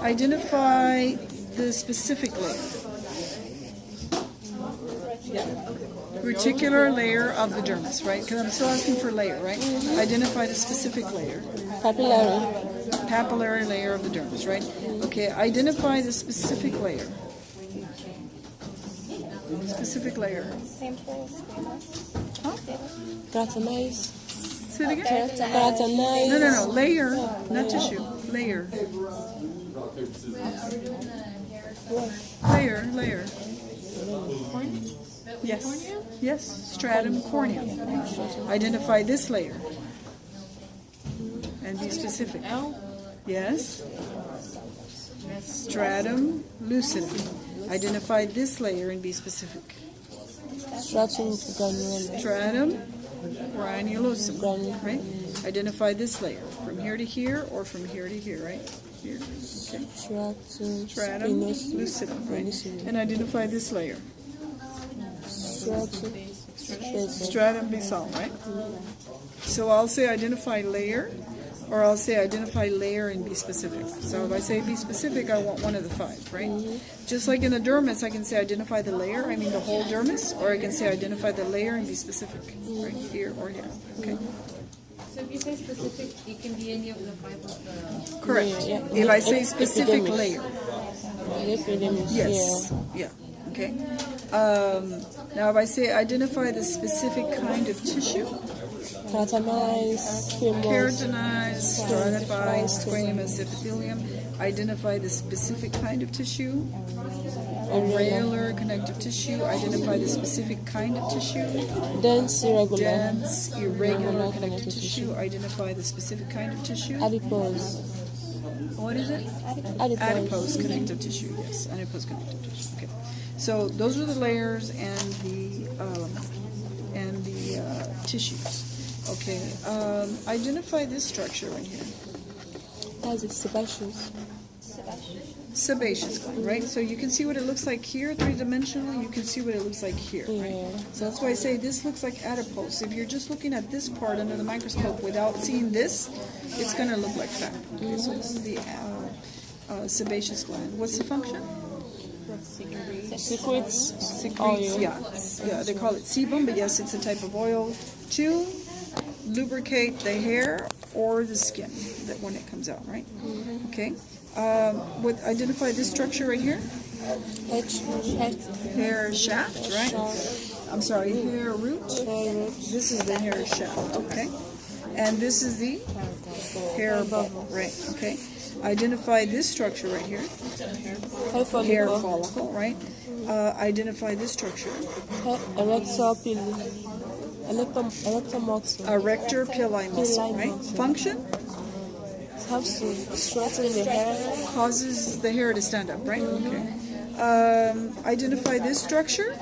Identify the specific layer. Reticular layer of the dermis, right? Because I'm still asking for layer, right? Identify the specific layer. Papillary layer of the dermis, right? Okay, identify the specific layer. Specific layer. Huh? Keratinized. Say it again? Keratinized. No. Layer, not tissue. Layer. Layer. Yes. Yes. Stratum corneum. Identify this layer. And be specific. Yes. Stratum lucidum. Identify this layer and be specific. Stratum granulosum. Stratum granulosum. Right? Identify this layer. From here to here or from here to here, right? Here. Okay. Stratum lucidum. Right? And identify this layer. Stratum basal, right? So I'll say identify layer, or I'll say identify layer and be specific. So if I say be specific, I want one of the five, right? Just like in the dermis, I can say identify the layer, I mean the whole dermis, or I can say identify the layer and be specific, right? Here or here, okay? So if you say specific, it can be any of the five of the... Correct. If I say specific layer. Epidermis. Yes. Yeah. Okay. Now, if I say identify the specific kind of tissue, keratinized, stratified, squamous epithelium, identify the specific kind of tissue, areolar connective tissue, identify the specific kind of tissue, dense, irregular connective tissue, identify the specific kind of tissue, Adipose. what is it? Adipose connective tissue, yes, adipose connective tissue, okay. So those are the layers and the tissues. Okay. Identify this structure right here. That's it, sebaceous. Sebaceous gland, right? So you can see what it looks like here, three-dimensional. You can see what it looks like here, right? So that's why I say this looks like adipose. If you're just looking at this part under the microscope without seeing this, it's going to look like fat. Okay, so this is the sebaceous gland. What's the function? Secretes Oil. Yeah, they call it sebum, but yes, it's a type of oil to lubricate the hair or the skin that when it comes out, right? Okay. Identify this structure right here. Hair shaft, right? I'm sorry, hair root. This is the hair shaft, okay? And this is the hair bubble, right? Okay. Identify this structure right here. Hair follicle, right? Identify this structure. Erector Pili muscle, right? Function? Helps to straighten the hair. Causes the hair to stand up, right? Okay. Identify this structure.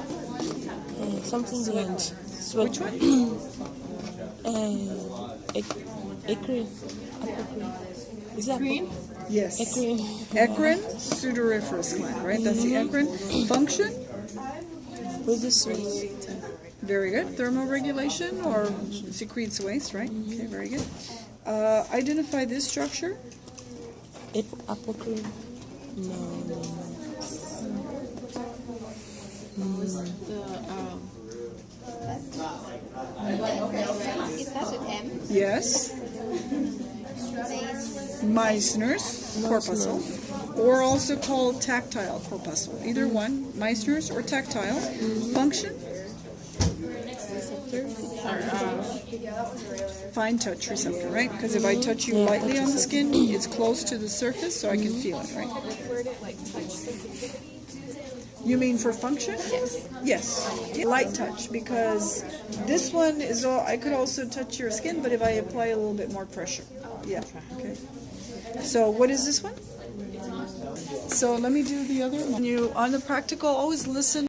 Something gland. Which one? Eccrine. Is that Green? Yes. Eccrine. Eccrine sudoriferous gland, right? That's the eccrine. Function? Very good. Thermoregulation or secretes waste, right? Okay, very good. Identify this structure. Apocrine. No. It starts with M. Yes. Meissner's corpuscle, or also called tactile corpuscle. Either one, Meissner's or tactile. Function? Fine touch receptor, right? Because if I touch you lightly on the skin, it's close to the surface, so I can feel it, right? You mean for function? Yes. Light touch, because this one is all, I could also touch your skin, but if I apply a little bit more pressure. Yeah. Okay. So what is this one? So let me do the other one. On the practical, always listen.